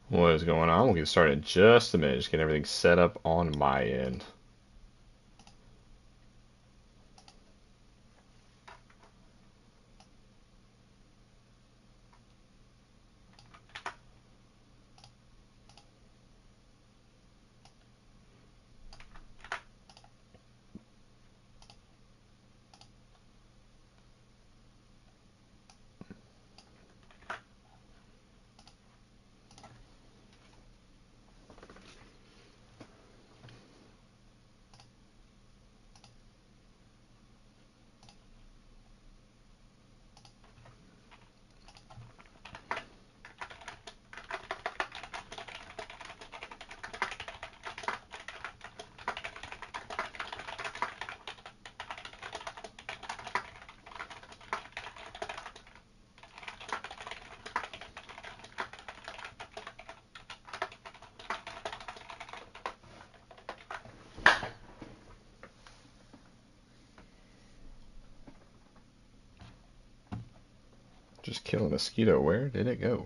What is going on? We'll get started in just a minute. Just get everything set up on my end. Just kill a mosquito. Where did it go?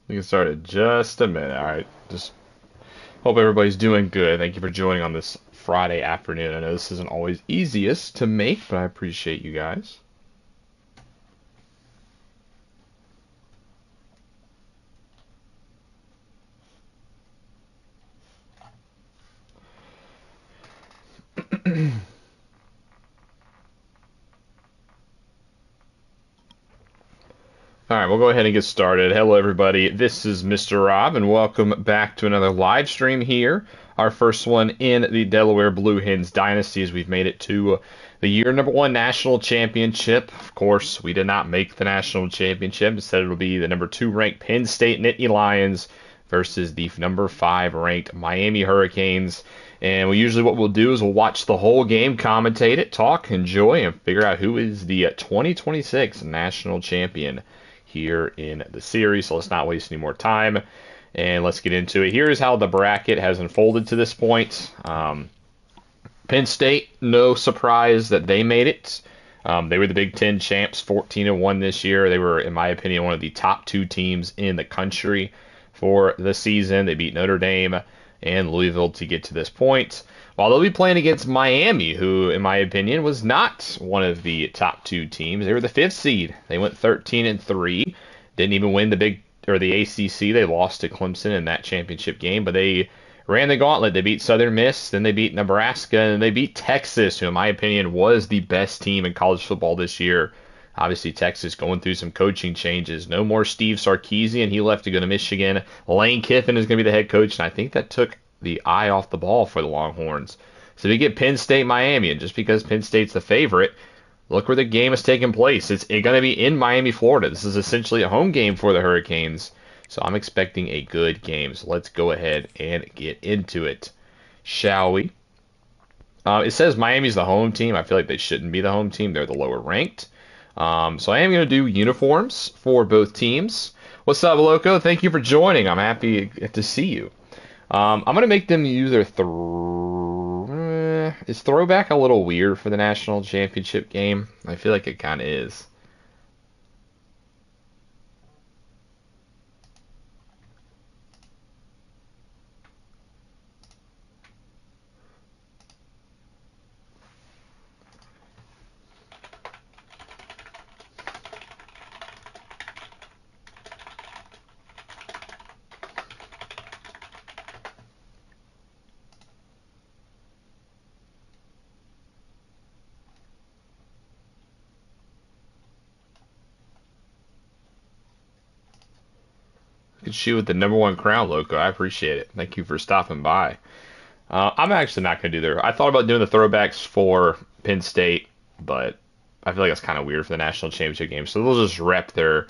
We can start in just a minute. All right. Just hope everybody's doing good. Thank you for joining on this Friday afternoon. I know this isn't always easiest to make, but I appreciate you guys. All right, we'll go ahead and get started. Hello, everybody. This is Mr. Rob, and welcome back to another live stream here. Our first one in the Delaware Blue Hens Dynasty as we've made it to the year #1 national championship. Of course, we did not make the national championship. Instead, it'll be the #2 ranked Penn State Nittany Lions versus the #5 ranked Miami Hurricanes. And what we'll do is we'll watch the whole game, commentate it, talk, enjoy, and figure out who is the 2026 national champion here in the series. So let's not waste any more time and let's get into it. Here's how the bracket has unfolded to this point. Penn State, no surprise that they made it. They were the Big Ten champs, 14-1 this year. They were, in my opinion, one of the top two teams in the country for the season. They beat Notre Dame and Louisville to get to this point. While they'll be playing against Miami, who, in my opinion, was not one of the top two teams. They were the fifth seed. They went 13-3. Didn't even win the ACC. They lost to Clemson in that championship game, but they ran the gauntlet. They beat Southern Miss, then they beat Nebraska, and they beat Texas, who, in my opinion, was the best team in college football this year. Obviously, Texas going through some coaching changes. No more Steve Sarkisian. He left to go to Michigan. Lane Kiffin is going to be the head coach, and I think that took the eye off the ball for the Longhorns. So we get Penn State, Miami, and just because Penn State's the favorite, look where the game is taking place. It's going to be in Miami, Florida. This is essentially a home game for the Hurricanes, so I'm expecting a good game. So let's go ahead and get into it, shall we? It says Miami's the home team. I feel like they shouldn't be the home team. They're the lower ranked. So I am going to do uniforms for both teams. What's up, Loco? Thank you for joining. I'm happy to see you. I'm going to make them use their is throwback a little weird for the national championship game? I feel like it kind of is. Look at you with the #1 crown, Loco. I appreciate it. Thank you for stopping by. I'm actually not going to do there. I thought about doing the throwbacks for Penn State, but I feel like that's kind of weird for the national championship game. So they'll just rep their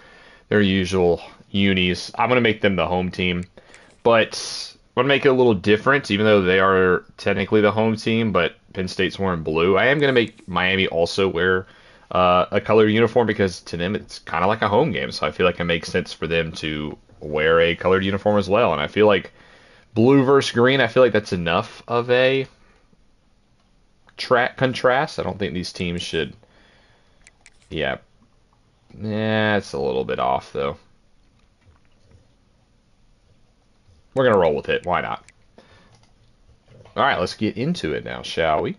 usual unis. I'm going to make them the home team, but I'm going to make it a little different, even though they are technically the home team, but Penn State's wearing blue. I am going to make Miami also wear a colored uniform because to them it's kind of like a home game. So I feel like it makes sense for them to wear a colored uniform as well. And I feel like blue versus green, I feel like that's enough of a contrast. I don't think these teams should. Yeah. It's a little bit off, though. We're going to roll with it. Why not? All right, let's get into it now, shall we?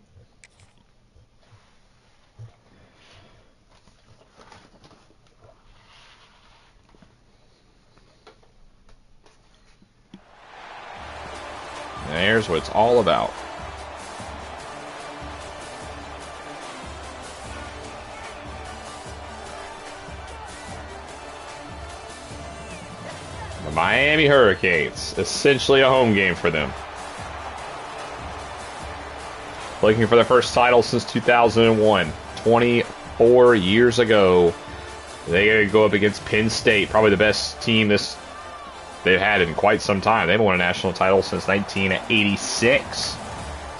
There's what it's all about. The Miami Hurricanes, essentially a home game for them. Looking for their first title since 2001, 24 years ago. They go up against Penn State, probably the best team they've had in quite some time. They haven't won a national title since 1986.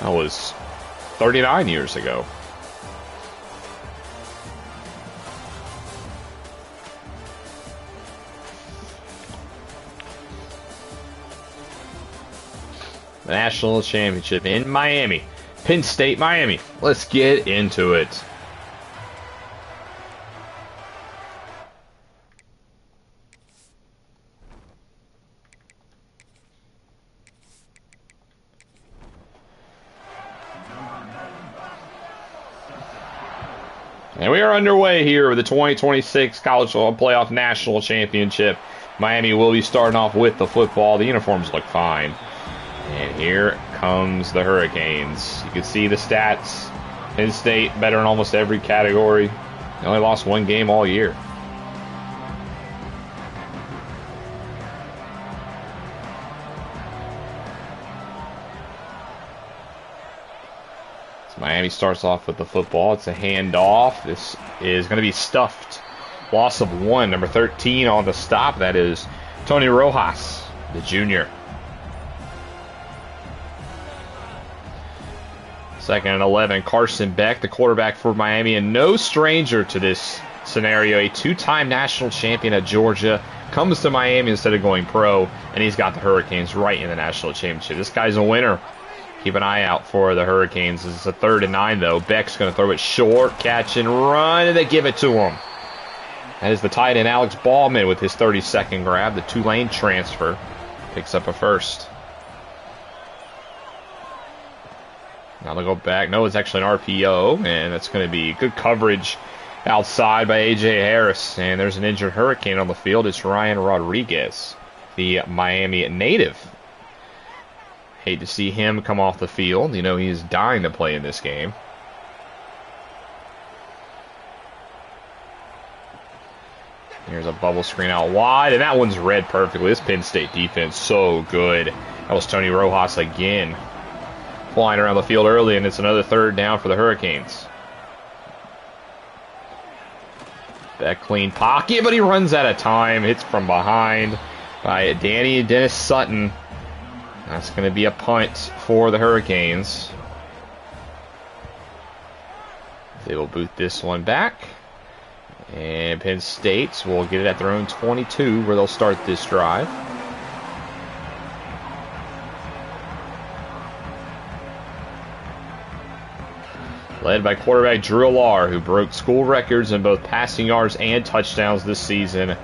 That was 39 years ago. The national championship in Miami. Penn State, Miami. Let's get into it. And we are underway here with the 2026 College Football Playoff National Championship. Miami will be starting off with the football. The uniforms look fine. And here comes the Hurricanes. You can see the stats. Penn State better in almost every category. They only lost one game all year. So Miami starts off with the football. It's a handoff. This is going to be stuffed. Loss of 1. Number 13 on the stop. That is Tony Rojas, the junior. 2nd and 11, Carson Beck, the quarterback for Miami, and no stranger to this scenario. A 2-time national champion at Georgia comes to Miami instead of going pro, and he's got the Hurricanes right in the national championship. This guy's a winner. Keep an eye out for the Hurricanes. This is a 3rd and 9, though. Beck's going to throw it short, catch and run, and they give it to him. That is the tight end, Alex Ballman, with his 32nd grab. The Tulane transfer picks up a first. Now they'll go back. No, it's actually an RPO, and that's going to be good coverage outside by A.J. Harris. And there's an injured Hurricane on the field. It's Ryan Rodriguez, the Miami native. Hate to see him come off the field. You know, he's dying to play in this game. Here's a bubble screen out wide, and that one's read perfectly. This Penn State defense, so good. That was Tony Rojas again. Flying around the field early, and it's another 3rd down for the Hurricanes. That clean pocket, but he runs out of time. Hits from behind by Danny Dennis Sutton. That's going to be a punt for the Hurricanes. They will boot this one back. And Penn State will get it at their own 22, where they'll start this drive. Led by quarterback Drew Allar, who broke school records in both passing yards and touchdowns this season.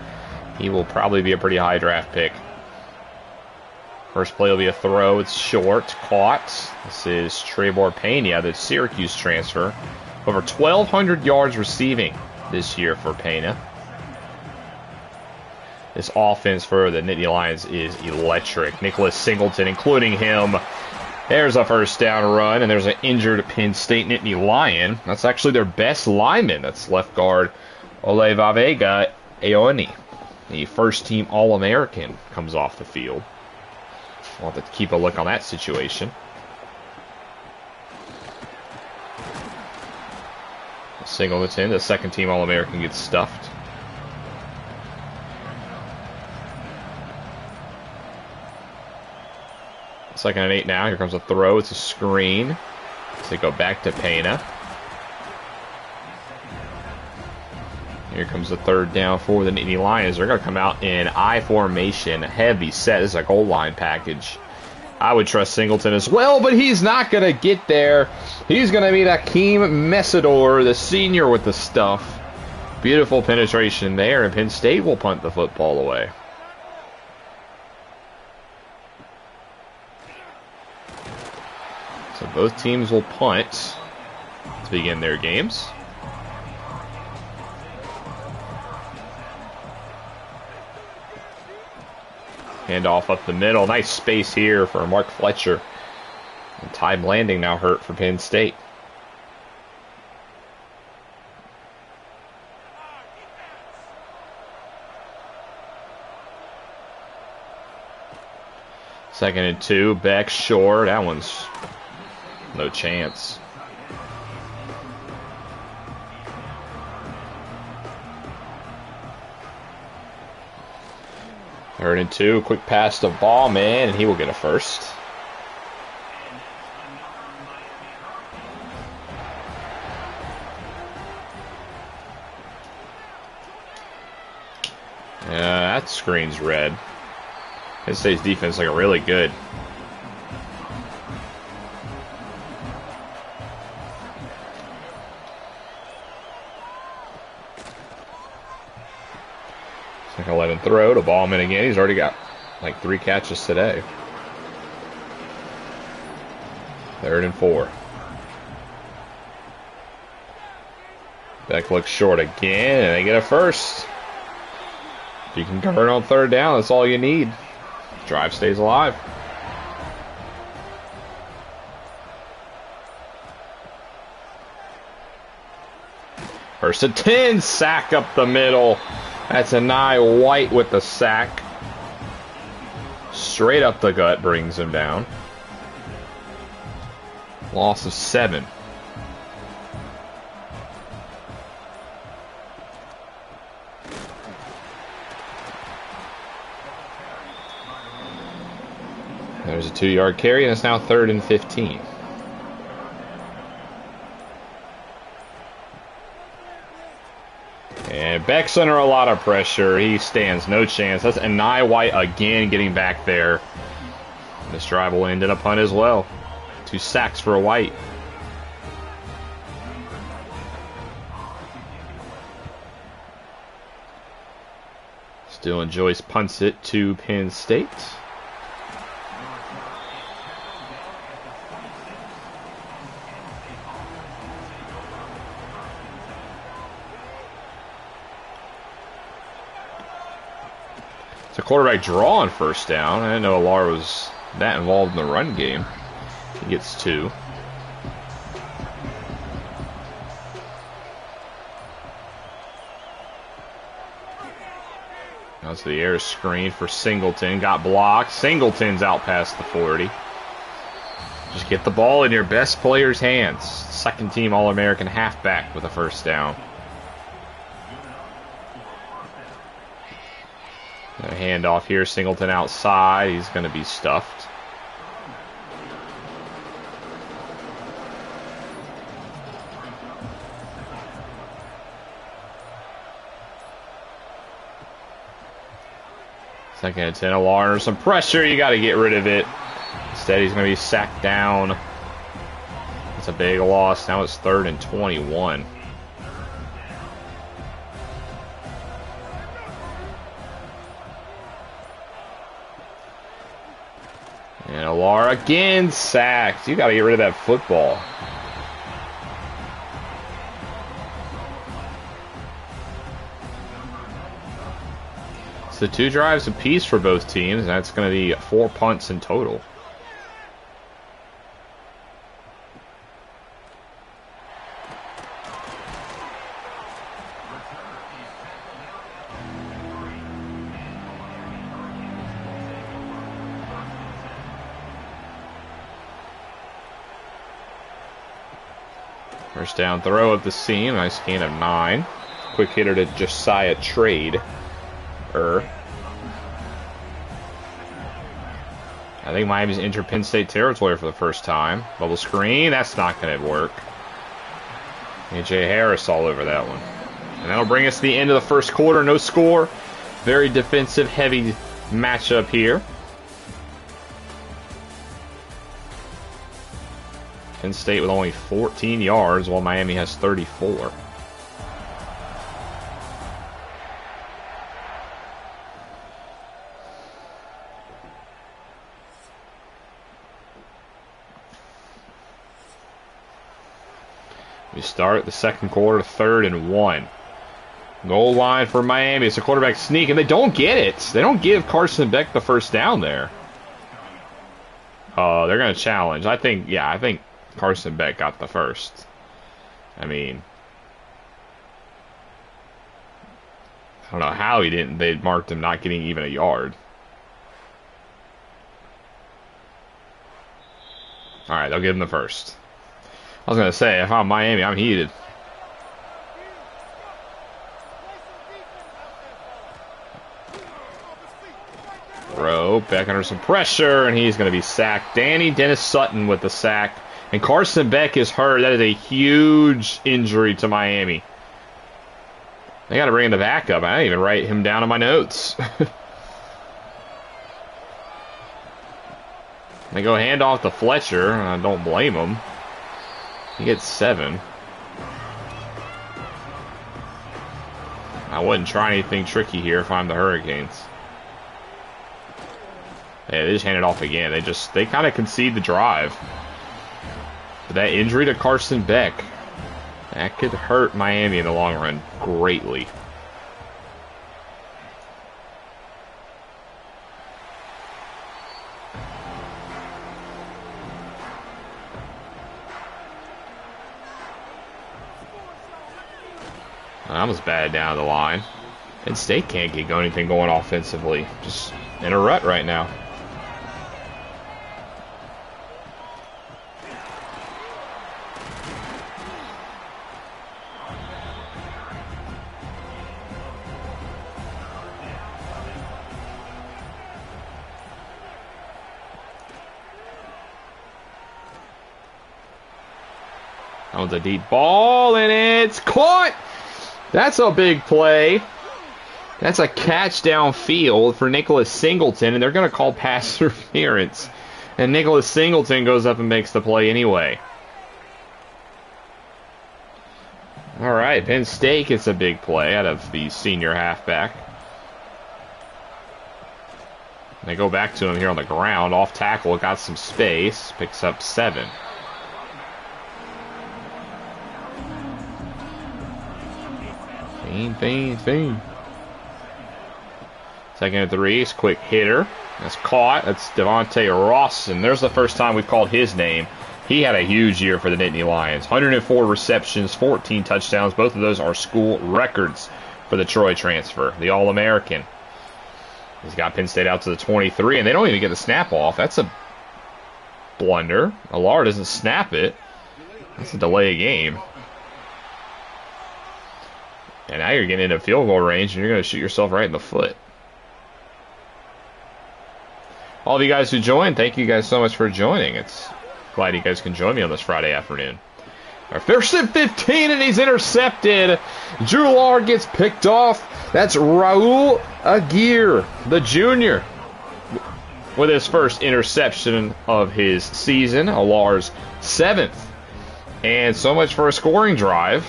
He will probably be a pretty high draft pick. First play will be a throw. It's short, caught. This is Trebor Pena, the Syracuse transfer. Over 1,200 yards receiving this year for Pena. This offense for the Nittany Lions is electric. Nicholas Singleton, including him. There's a 1st down run, and there's an injured Penn State Nittany Lion. That's actually their best lineman. That's left guard Olevavega Aoni. The first-team All-American comes off the field. We'll have to keep a look on that situation. Singleton, the second-team All-American, gets stuffed. Second and 8 now. Here comes a throw. It's a screen. So they go back to Pena. Here comes the third down for the Nittany Lions. They're going to come out in I formation, heavy set. This is a goal line package. I would trust Singleton as well, but he's not going to get there. He's going to meet Akeem Messidor, the senior, with the stuff. Beautiful penetration there, and Penn State will punt the football away. So both teams will punt to begin their games. Handoff up the middle. Nice space here for Mark Fletcher. And time landing now hurt for Penn State. Second and 2. Beck short. That one's no chance. Third and 2, quick pass to Ballman, and he will get a first. That screen's red. Penn State's defense looking really good. Second 11 throw to Ballman again. He's already got like 3 catches today. Third and 4. Beck looks short again, and they get a first. If you can convert on third down, that's all you need. Drive stays alive. First and 10, sack up the middle. That's Anai White with the sack. Straight up the gut brings him down. Loss of 7. There's a 2-yard carry, and it's now 3rd and 15. And Beck's under a lot of pressure. He stands no chance. That's Anai White again getting back there. This drive will end in a punt as well. 2 sacks for White. Still Joyce punts it to Penn State. It's a quarterback draw on first down. I didn't know Alar was that involved in the run game. He gets 2. Now to the air screen for Singleton. Got blocked. Singleton's out past the 40. Just get the ball in your best player's hands. Second team All-American halfback with a first down. A handoff here, Singleton outside. He's going to be stuffed. Second and 10, Alar, some pressure. You got to get rid of it. Instead, he's going to be sacked down. That's a big loss. Now it's 3rd and 21. And Alar again sacked. You got to get rid of that football. So 2 drives apiece for both teams. And that's going to be 4 punts in total. First down throw at the seam. Nice gain of 9. Quick hitter to Josiah Trade. I think Miami's entered Penn State territory for the first time. Bubble screen. That's not going to work. A.J. Harris all over that one. And that'll bring us to the end of the first quarter. No score. Very defensive heavy matchup here. Penn State with only 14 yards while Miami has 34. We start the second quarter, 3rd and 1. Goal line for Miami. It's a quarterback sneak, and they don't get it. They don't give Carson Beck the first down there. Oh, they're going to challenge. I think Carson Beck got the first. I mean, I don't know how he didn't. They marked him not getting even a yard. All right, they'll give him the first. I was going to say, if I'm Miami, I'm heated. Throw, back under some pressure, and he's going to be sacked. Danny Dennis Sutton with the sack. And Carson Beck is hurt. That is a huge injury to Miami. They got to bring in the backup. I didn't even write him down in my notes. They go hand off to Fletcher. I don't blame him. He gets 7. I wouldn't try anything tricky here if I'm the Hurricanes. Yeah, they just hand it off again. They kind of concede the drive. But that injury to Carson Beck, that could hurt Miami in the long run greatly. I almost batted down the line. Penn State can't get anything going offensively. Just in a rut right now. That one's a deep ball, and it's caught! That's a big play. That's a catch downfield for Nicholas Singleton, and they're going to call pass interference. And Nicholas Singleton goes up and makes the play anyway. All right, Penn State gets a big play out of the senior halfback. They go back to him here on the ground. Off tackle, got some space. Picks up 7. Fiend. Second and 3, quick hitter. That's caught. That's Devontae Rawson. There's the first time we've called his name. He had a huge year for the Nittany Lions. 104 receptions, 14 touchdowns. Both of those are school records for the Troy transfer, the All-American. He's got Penn State out to the 23, and they don't even get the snap off. That's a blunder. Allard doesn't snap it. That's a delay of game. And now you're getting into field goal range, and you're going to shoot yourself right in the foot. All of you guys who joined, thank you guys so much for joining. It's glad you guys can join me on this Friday afternoon. Our first and 15, and he's intercepted. Drew Allard gets picked off. That's Raul Aguirre, the junior, with his first interception of his season. Allard's 7th. And so much for a scoring drive.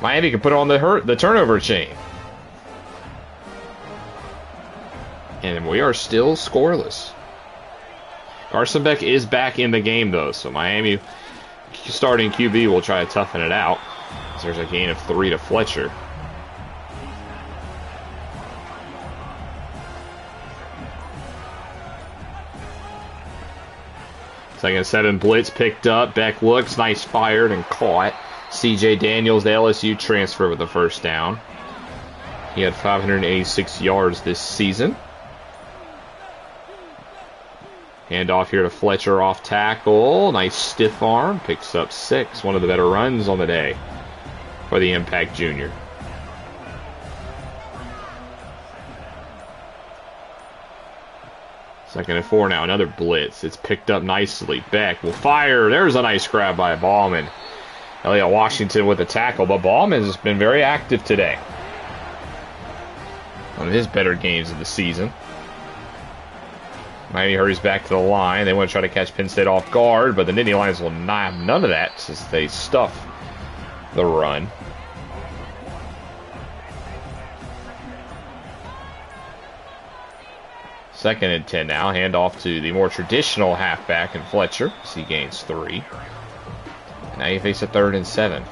Miami can put on the turnover chain. And we are still scoreless. Carson Beck is back in the game, though, so Miami starting QB will try to toughen it out. There's a gain of 3 to Fletcher. Second and 7 blitz picked up. Beck looks nice, fired and caught. C.J. Daniels, the LSU transfer, with the first down. He had 586 yards this season. Hand off here to Fletcher off tackle. Nice stiff arm. Picks up 6. One of the better runs on the day for the Impact Junior. Second and 4 now. Another blitz. It's picked up nicely. Beck will fire. There's a nice grab by Ballman. Elliott Washington with a tackle, but Ballman has been very active today. One of his better games of the season. Miami hurries back to the line. They want to try to catch Penn State off guard, but the Nittany Lions will not have none of that since they stuff the run. Second and 10 now. Hand off to the more traditional halfback in Fletcher. He gains 3. Now you face a 3rd and 7.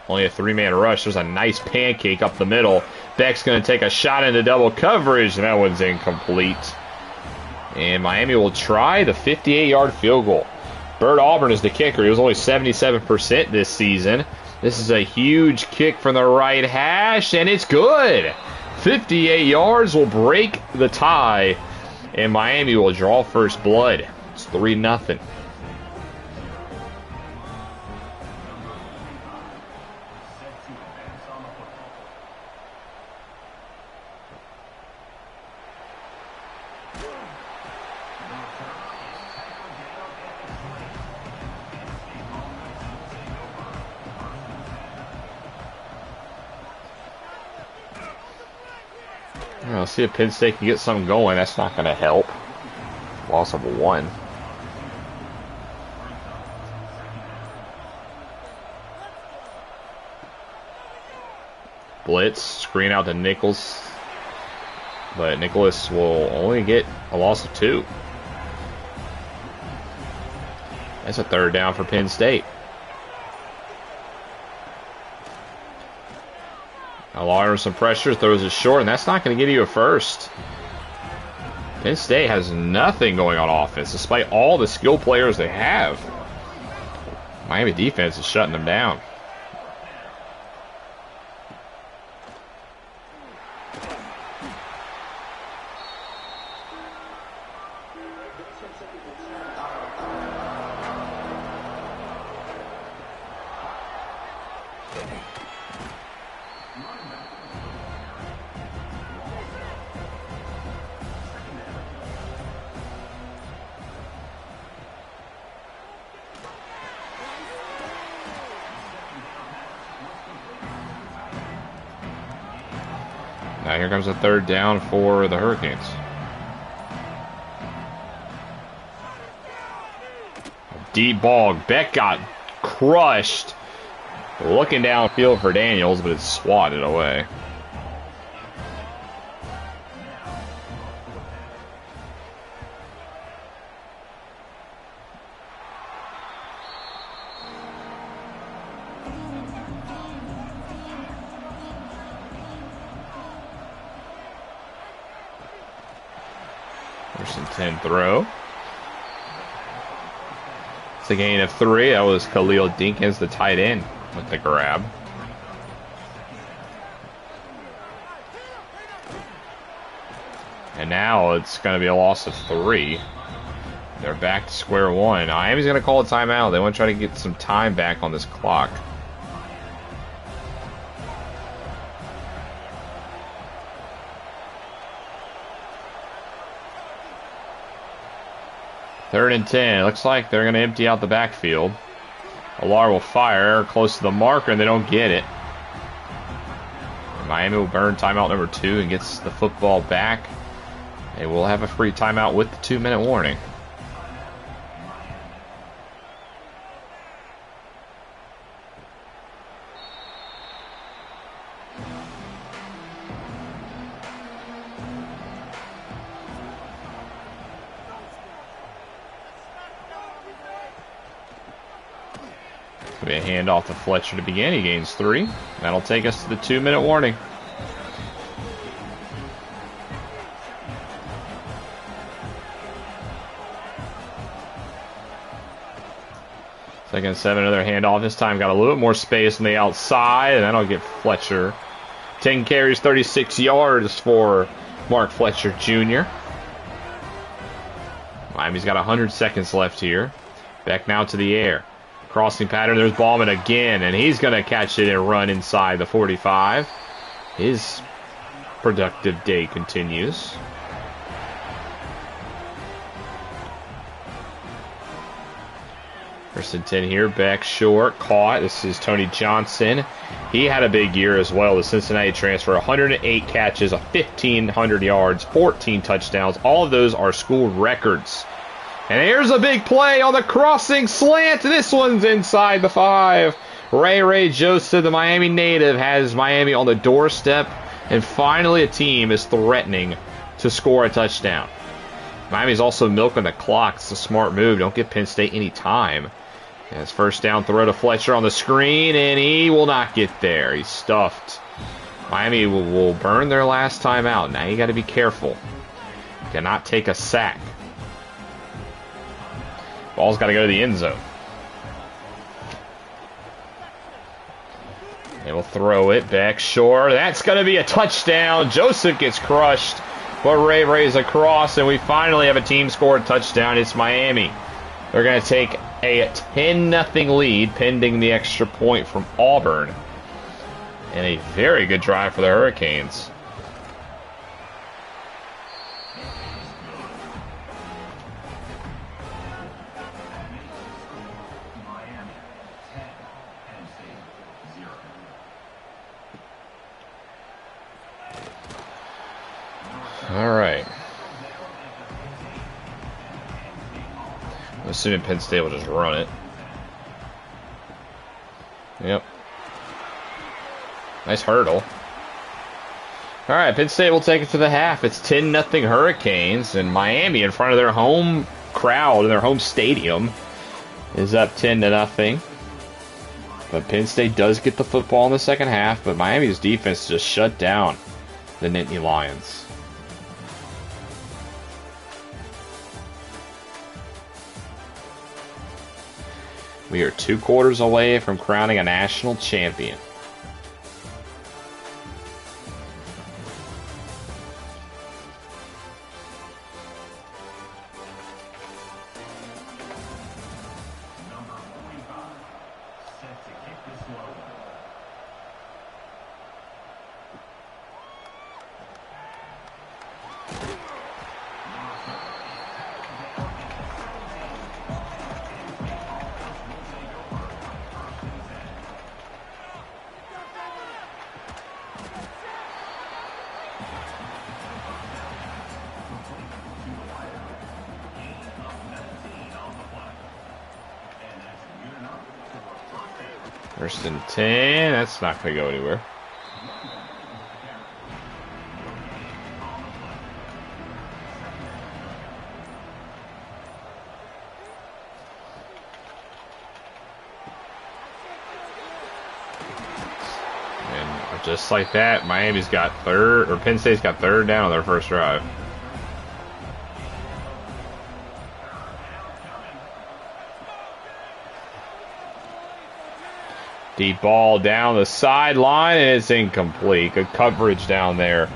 Only a 3-man rush. There's a nice pancake up the middle. Beck's going to take a shot into double coverage, and that one's incomplete. And Miami will try the 58-yard field goal. Bert Auburn is the kicker. He was only 77% this season. This is a huge kick from the right hash, and it's good. 58 yards will break the tie, and Miami will draw first blood. It's 3-0. I'll see if Penn State can get something going. That's not going to help. Loss of 1. Blitz, screen out to Nichols. But Nicholas will only get a loss of 2. That's a 3rd down for Penn State. Allowing some pressure, throws it short, and that's not going to give you a first. Penn State has nothing going on offense, despite all the skill players they have. Miami defense is shutting them down. Now here comes a 3rd down for the Hurricanes. Deep ball. Beck got crushed. Looking downfield for Daniels, but it's swatted away. First and 10 throw. It's a gain of 3. That was Khalil Dinkins, the tight end, with the grab. And now it's going to be a loss of 3. They're back to square one. Miami's going to call a timeout. They want to try to get some time back on this clock. Third and 10. Looks like they're going to empty out the backfield. Alar will fire close to the marker, and they don't get it. Miami will burn timeout number 2 and gets the football back. They will have a free timeout with the 2-minute warning. Be a handoff to Fletcher to begin. He gains 3. That'll take us to the 2-minute warning. Second and 7, another handoff. This time got a little bit more space on the outside, and that'll get Fletcher 10 carries, 36 yards for Mark Fletcher Jr. Miami's got 100 seconds left here. Back now to the air. Crossing pattern, there's Ballman again, and he's going to catch it and run inside the 45. His productive day continues. First and 10 here, back short, caught. This is Tony Johnson. He had a big year as well, the Cincinnati transfer. 108 catches, 1,500 yards, 14 touchdowns. All of those are school records. And here's a big play on the crossing slant. This one's inside the 5. Ray Joseph, the Miami native, has Miami on the doorstep. And finally a team is threatening to score a touchdown. Miami's also milking the clock. It's a smart move. Don't give Penn State any time. His first down throw to Fletcher on the screen, and he will not get there. He's stuffed. Miami will burn their last time out. Now you got to be careful. Cannot take a sack. Ball's got to go to the end zone. They will throw it back short. That's going to be a touchdown. Joseph gets crushed, but Ray's across, and we finally have a team score a touchdown. It's Miami. They're going to take a 10-0 lead pending the extra point from Auburn. And a very good drive for the Hurricanes. All right. I'm assuming Penn State will just run it. Yep. Nice hurdle. All right, Penn State will take it to the half. It's 10-0 Hurricanes, and Miami, in front of their home crowd in their home stadium, is up 10-0. But Penn State does get the football in the second half, but Miami's defense just shut down the Nittany Lions. We are 2 quarters away from crowning a national champion. First and 10. That's not going to go anywhere. And just like that, Miami's got Penn State's got third down on their first drive. Deep ball down the sideline, and it's incomplete. Good coverage down there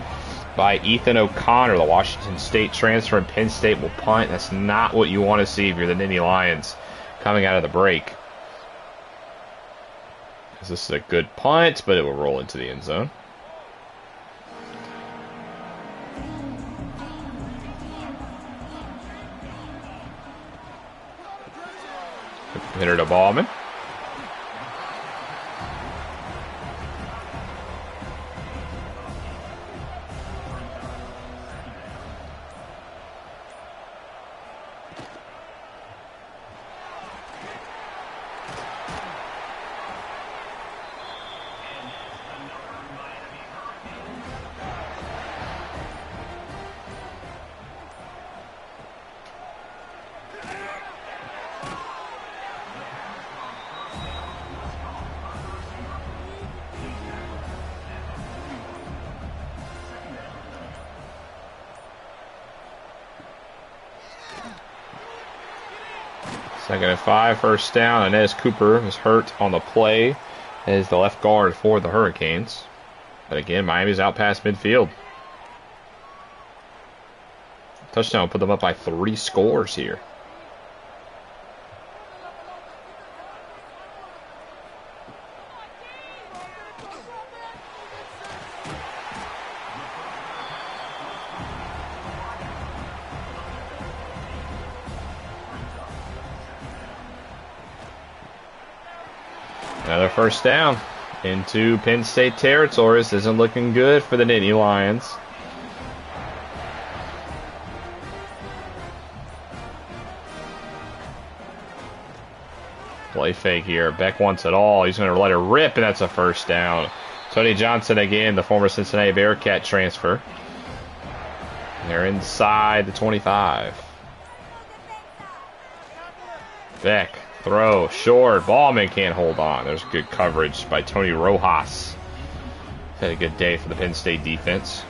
by Ethan O'Connor, the Washington State transfer, and Penn State will punt. That's not what you want to see if you're the Nittany Lions coming out of the break. This is a good punt, but it will roll into the end zone. Hitter to Ballman. Second and 5, first down. Inez Cooper is hurt on the play as the left guard for the Hurricanes. But again, Miami's out past midfield. Touchdown will put them up by 3 scores here. Another first down into Penn State territory. This isn't looking good for the Nittany Lions. Play fake here. Beck wants it all. He's going to let it rip, and that's a first down. Tony Johnson again, the former Cincinnati Bearcat transfer. They're inside the 25. Beck. Throw, short, Ballman can't hold on. There's good coverage by Tony Rojas. Had a good day for the Penn State defense.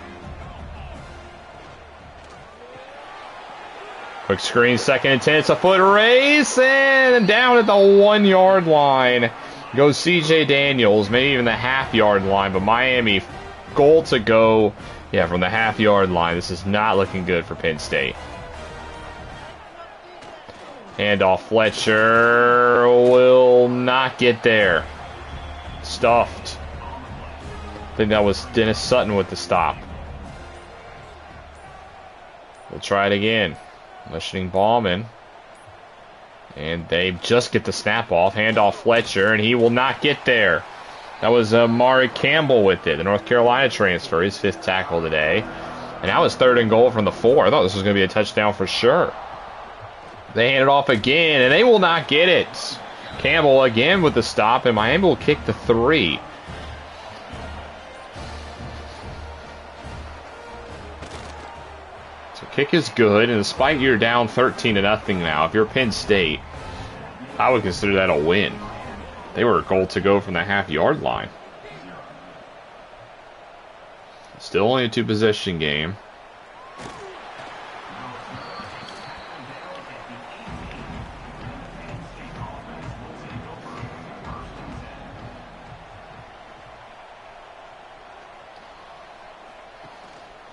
Quick screen, 2nd and 10. It's a foot race, and down at the 1-yard line goes C.J. Daniels, maybe even the half-yard line, but Miami goal to go, yeah, from the half-yard line. This is not looking good for Penn State. Handoff, Fletcher will not get there. Stuffed. I think that was Dennis Sutton with the stop. We'll try it again. Motioning Ballman. And they just get the snap off. Handoff, Fletcher, and he will not get there. That was Mari Campbell with it, the North Carolina transfer, his 5th tackle today. And that was 3rd and goal from the 4. I thought this was going to be a touchdown for sure. They hand it off again, and they will not get it. Campbell again with the stop, and Miami will kick the 3. So kick is good, and despite you're down 13-0 now, if you're Penn State, I would consider that a win. They were a goal to go from the half-yard line. Still only a 2-possession game.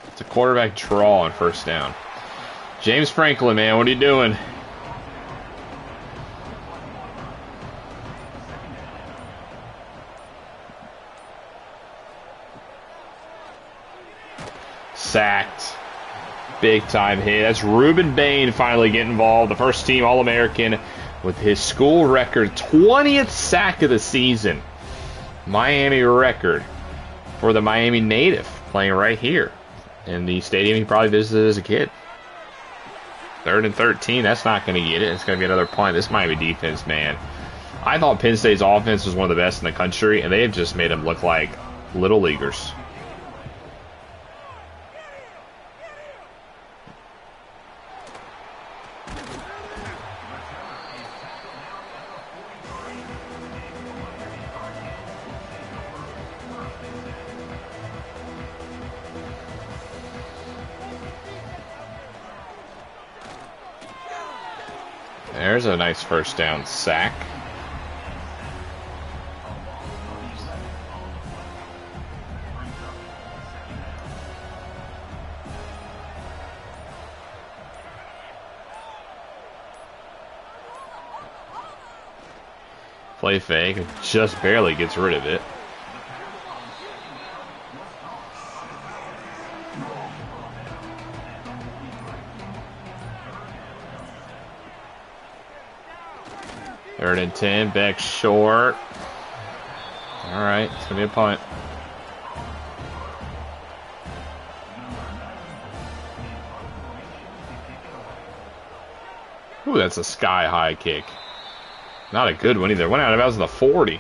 It's a quarterback draw on first down. James Franklin, man, what are you doing? Sacked. Big time hit. That's Ruben Bain finally getting involved. The first team All-American with his school record 20th sack of the season. Miami record for the Miami native playing right here in the stadium he probably visited as a kid. 3rd and 13. That's not going to get it. It's going to be another punt. This Miami defense, man. I thought Penn State's offense was one of the best in the country, and they have just made them look like little leaguers. There's a nice first down sack. Play fake, just barely gets rid of it. Third and 10, back short. All right, it's going to be a punt. Ooh, that's a sky-high kick. Not a good one either. Went out of bounds in the 40.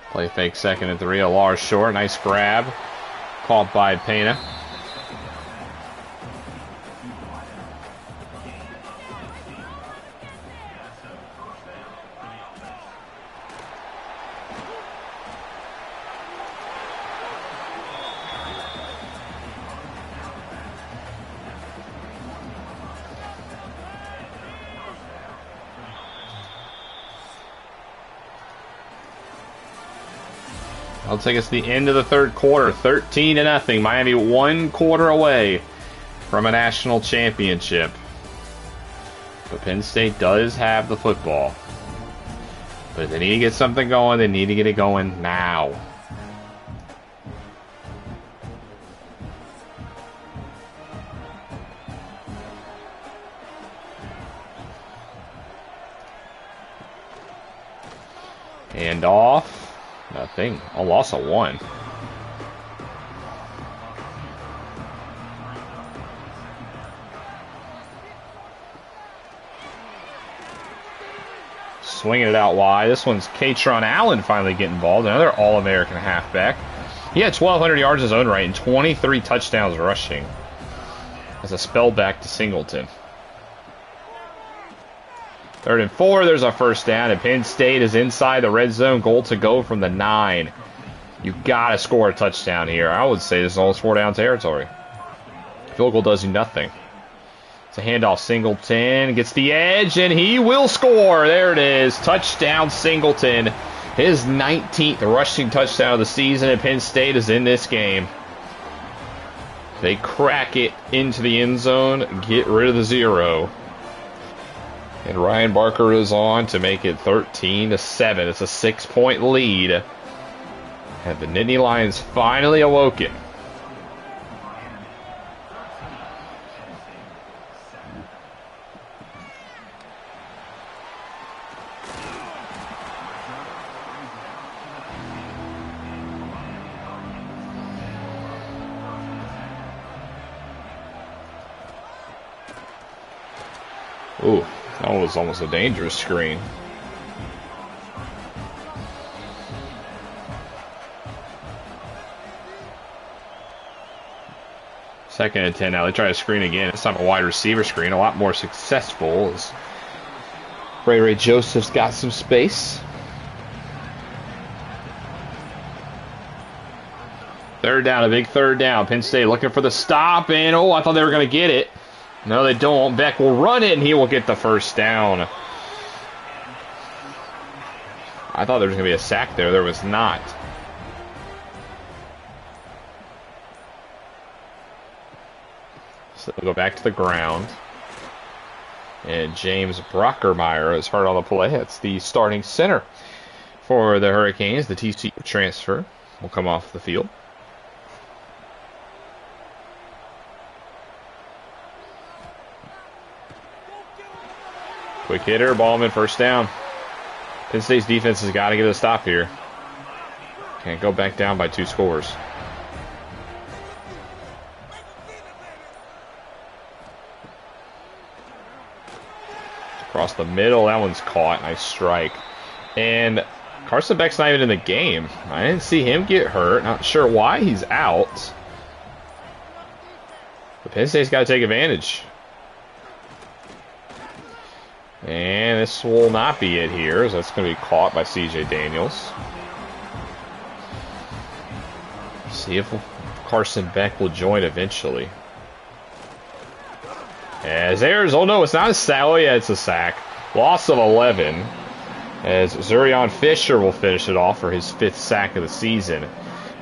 Play fake 2nd and 3. A large short. Nice grab. Caught by Pena. I'll take us to the end of the third quarter. 13-0. Miami 1 quarter away from a national championship. But Penn State does have the football. But if they need to get something going, they need to get it going now. And off. Nothing. A loss of 1. Swinging it out wide. This one's Katron Allen finally getting involved. Another All-American halfback. He had 1,200 yards in his own right and 23 touchdowns rushing. As a spell back to Singleton. 3rd and 4. There's our first down. And Penn State is inside the red zone. Goal to go from the 9. You got to score a touchdown here. I would say this is almost 4-down territory. Field goal does you nothing. It's a handoff. Singleton gets the edge, and he will score. There it is. Touchdown, Singleton. His 19th rushing touchdown of the season, and Penn State is in this game. They crack it into the end zone, get rid of the 0. And Ryan Barker is on to make it 13-7. It's a 6-point lead. And the Nittany Lions finally awoken. Ooh, that was almost a dangerous screen. Second and 10 now. They try to screen again. It's time a wide receiver screen. A lot more successful as Ray Joseph's got some space. 3rd down, a big 3rd down. Penn State looking for the stop, and oh, I thought they were going to get it. No, they don't. Beck will run it, and he will get the first down. I thought there was going to be a sack there. There was not. So we'll go back to the ground. And James Brockermeyer is hurt on the play. That's the starting center for the Hurricanes. The TCU transfer will come off the field. Quick hitter, Ballman, first down. Penn State's defense has got to get a stop here. Can't go back down by 2 scores. Across the middle, that one's caught. Nice strike. And Carson Beck's not even in the game. I didn't see him get hurt. Not sure why he's out. But Penn State's got to take advantage. And this will not be it here, so that's going to be caught by C.J. Daniels. See if Carson Beck will join eventually. As there's, oh no, it's not a sack. Oh yeah, it's a sack. Loss of 11. As Zurion Fisher will finish it off for his 5th sack of the season.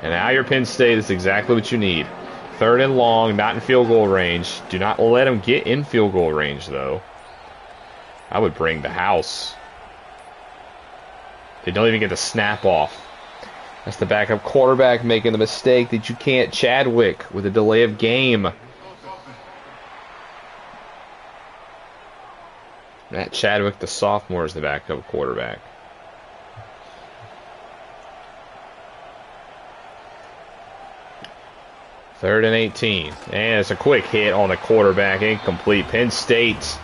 And now your Penn State is exactly what you need. 3rd and long, not in field goal range. Do not let them get in field goal range though. I would bring the house. They don't even get the snap off. That's the backup quarterback making the mistake that you can't Chadwick with a delay of game. Matt Chadwick, the sophomore, is the backup quarterback. Third and 18. And it's a quick hit on the quarterback. Incomplete. Penn State.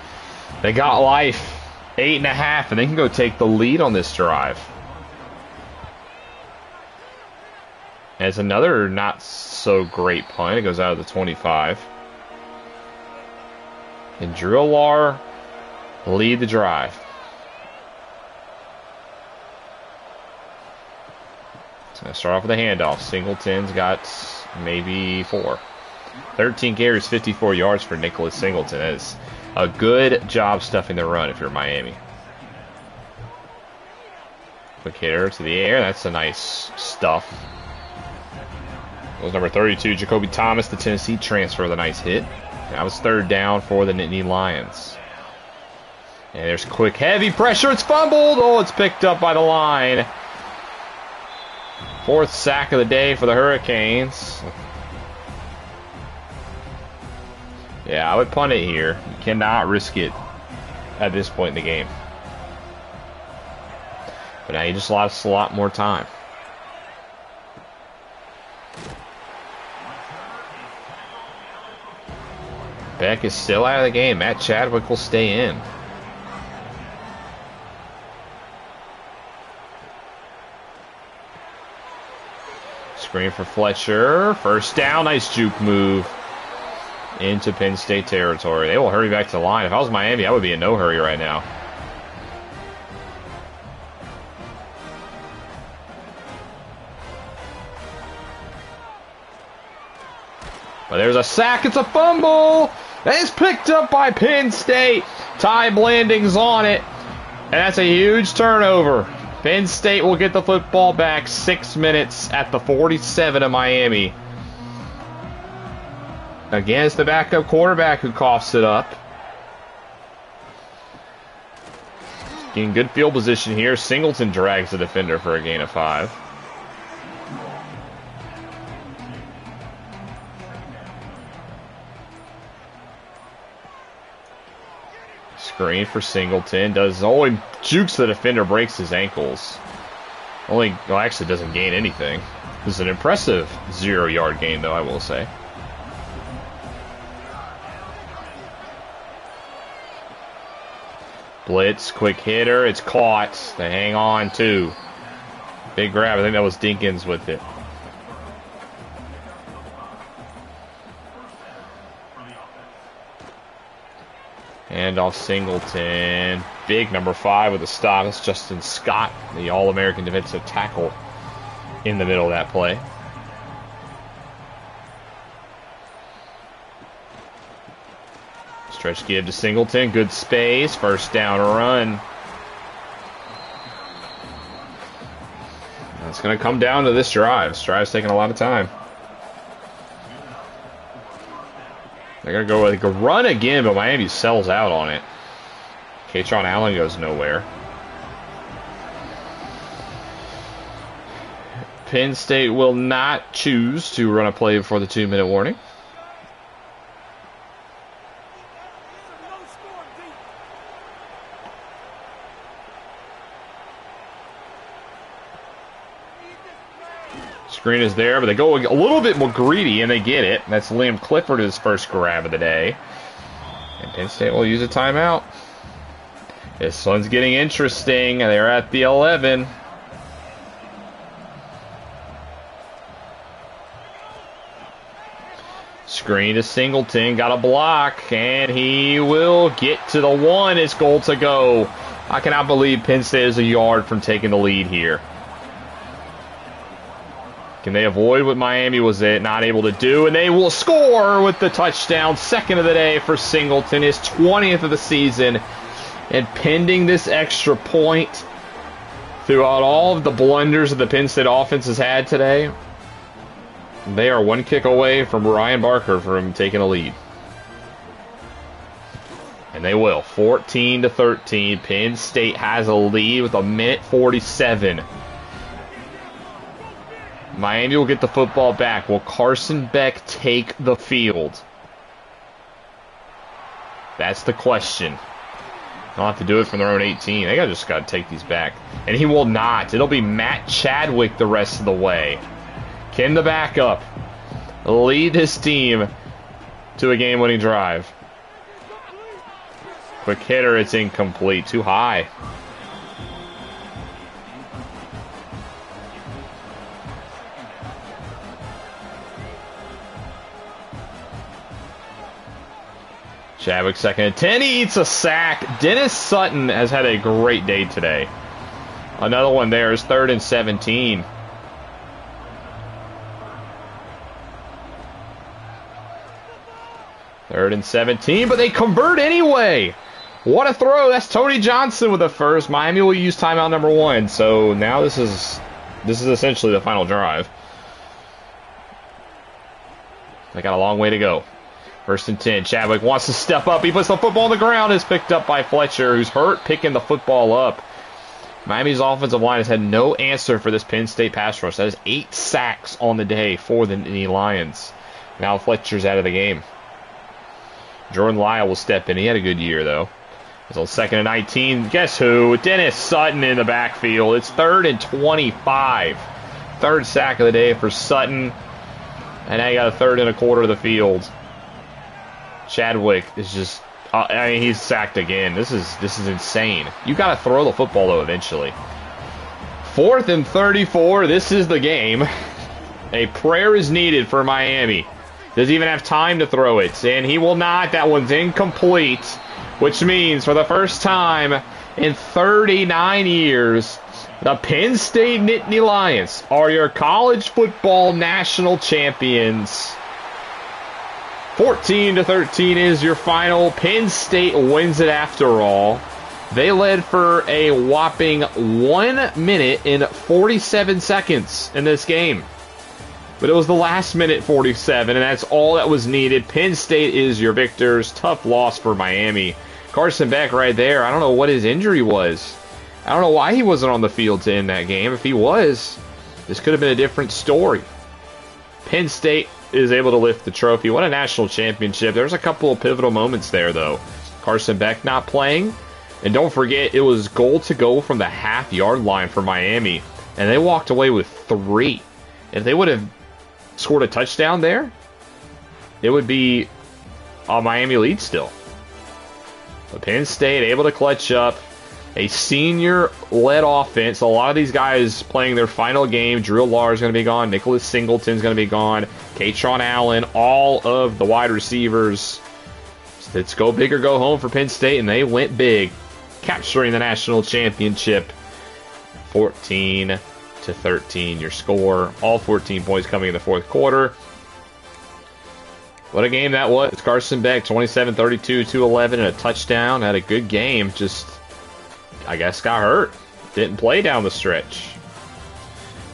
They got life. 8.5, and they can go take the lead on this drive. And it's another not so great punt. It goes out of the 25. And Drew Allar lead the drive. It's going to start off with a handoff. Singleton's got maybe 4. 13 carries, 54 yards for Nicholas Singleton. That is a good job stuffing the run if you're Miami. Quick hitter to the air. That's a nice stuff. It was number 32, Jacoby Thomas, the Tennessee transfer, with a nice hit. That was third down for the Nittany Lions. And there's quick, heavy pressure. It's fumbled. Oh, it's picked up by the line. Fourth sack of the day for the Hurricanes. Yeah, I would punt it here. You cannot risk it at this point in the game. But now you just lost a lot more time. Beck is still out of the game. Matt Chadwick will stay in. Screen for Fletcher. First down. Nice juke move into Penn State territory. They will hurry back to the line. If I was Miami, I would be in no hurry right now. But there's a sack. It's a fumble. And it's picked up by Penn State. Ty Blanding's on it. And that's a huge turnover. Penn State will get the football back 6 minutes at the 47 of Miami. Again, it's the backup quarterback who coughs it up. In good field position here. Singleton drags the defender for a gain of 5. Screen for Singleton. He jukes the defender, breaks his ankles. Actually doesn't gain anything. This is an impressive 0-yard gain, though, I will say. Blitz, quick hitter. It's caught. They hang on, too. Big grab. I think that was Dinkins with it. And off Singleton. Big number 5 with a stop. It's Justin Scott, the All-American defensive tackle, in the middle of that play. Stretch give to Singleton. Good space. First down run. It's going to come down to this drive. This drive's taking a lot of time. They're going to go with a run again, but Miami sells out on it. Katron Allen goes nowhere. Penn State will not choose to run a play before the 2-minute warning. Screen is there, but they go a little bit more greedy, and they get it. That's Liam Clifford, his first grab of the day. And Penn State will use a timeout. This one's getting interesting. They're at the 11. Screen to Singleton. Got a block, and he will get to the 1. It's goal to go. I cannot believe Penn State is a yard from taking the lead here. Can they avoid what Miami was not able to do? And they will score with the touchdown. Second of the day for Singleton. His 20th of the season. And pending this extra point, throughout all of the blunders that the Penn State offense has had today, they are one kick away from Ryan Barker from taking a lead. And they will. 14-13. Penn State has a lead with 1:47. Miami will get the football back. Will Carson Beck take the field? That's the question. They'll have to do it from their own 18. They just got to take these back. And he will not. It'll be Matt Chadwick the rest of the way. Can the backup lead his team to a game-winning drive? Quick hitter, it's incomplete. Too high. Chadwick second and 10. He eats a sack. Dennis Sutton has had a great day today. Another one there is 3rd and 17. Third and 17, but they convert anyway. What a throw. That's Tony Johnson with the first. Miami will use timeout number 1. So now this is essentially the final drive. They got a long way to go. 1st and 10. Chadwick wants to step up. He puts the football on the ground. It's picked up by Fletcher, who's hurt picking the football up. Miami's offensive line has had no answer for this Penn State pass rush. That is 8 sacks on the day for the Nittany Lions. Now Fletcher's out of the game. Jordan Lyle will step in. He had a good year, though. It's on 2nd and 19. Guess who? Dennis Sutton in the backfield. It's 3rd and 25. 3rd sack of the day for Sutton. And now you got a 3rd and a quarter of the field. Chadwick is just... I mean, he's sacked again. This is insane. You got to throw the football, though, eventually. 4th and 34. This is the game. A prayer is needed for Miami. Doesn't even have time to throw it. And he will not. That one's incomplete. Which means, for the first time in 39 years, the Penn State Nittany Lions are your college football national champions. 14-13 is your final. Penn State wins it after all. They led for a whopping 1 minute and 47 seconds in this game. But it was the last minute 47, and that's all that was needed. Penn State is your victors. Tough loss for Miami. Carson Beck right there. I don't know what his injury was. I don't know why he wasn't on the field to end that game. If he was, this could have been a different story. Penn State is able to lift the trophy. What a national championship. There's a couple of pivotal moments there, though. Carson Beck not playing. And don't forget, it was goal to go from the half-yard line for Miami. And they walked away with 3. If they would have scored a touchdown there, it would be a Miami lead still. But Penn State able to clutch up. A senior-led offense. A lot of these guys playing their final game. Drew Lahr is going to be gone. Nicholas Singleton's going to be gone. Katron Allen. All of the wide receivers. Let's go big or go home for Penn State, and they went big, capturing the national championship. 14-13 your score. All 14 points coming in the 4th quarter. What a game that was. Carson Beck, 27-32, 211, and a touchdown. Had a good game. Just, I guess, got hurt. Didn't play down the stretch.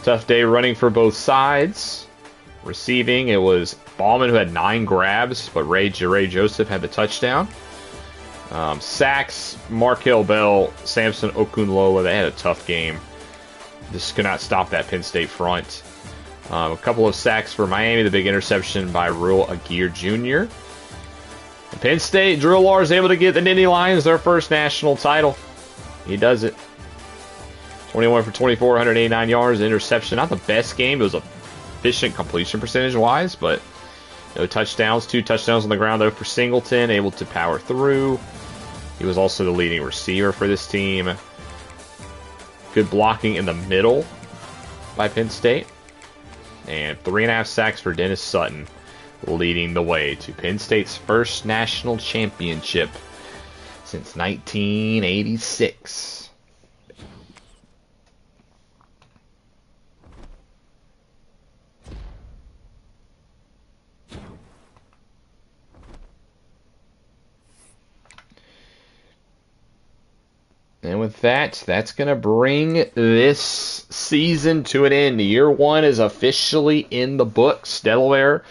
Tough day running for both sides. Receiving, it was Ballman who had 9 grabs, but Ray Joseph had the touchdown. Sacks, Markel Bell, Samson Okunlola, they had a tough game. This could not stop that Penn State front. A couple of sacks for Miami, the big interception by Rule Aguirre Jr. Penn State, Drew Lahr is able to get the Nittany Lions their first national title. He does it. 21 for 24, 189 yards, interception. Not the best game. It was efficient completion percentage-wise, but no touchdowns. 2 touchdowns on the ground, though, for Singleton, able to power through. He was also the leading receiver for this team. Good blocking in the middle by Penn State. And 3.5 sacks for Dennis Sutton, leading the way to Penn State's first national championship since 1986. And with that, that's going to bring this season to an end. Year 1 is officially in the books. Delaware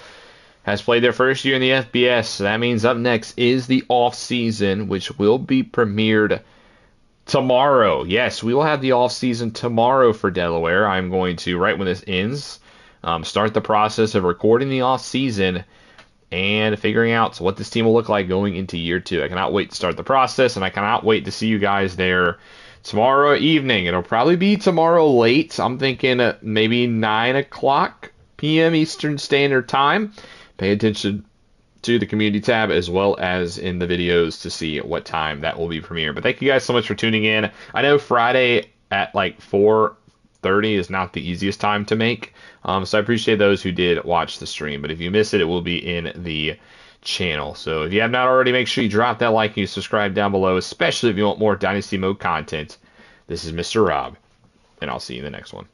has played their first year in the FBS, so that means up next is the off-season, which will be premiered tomorrow. Yes, we will have the off-season tomorrow for Delaware. I'm going to, right when this ends, start the process of recording the off-season and figuring out what this team will look like going into year 2. I cannot wait to start the process, and I cannot wait to see you guys there tomorrow evening. It'll probably be tomorrow late. I'm thinking maybe 9 o'clock p.m. Eastern Standard Time. Pay attention to the community tab as well as in the videos to see what time that will be premiered. But thank you guys so much for tuning in. I know Friday at like 4:30 is not the easiest time to make. So I appreciate those who did watch the stream. But if you miss it, it will be in the channel. So if you have not already, make sure you drop that like and you subscribe down below, especially if you want more Dynasty Mode content. This is Mr. Rob, and I'll see you in the next one.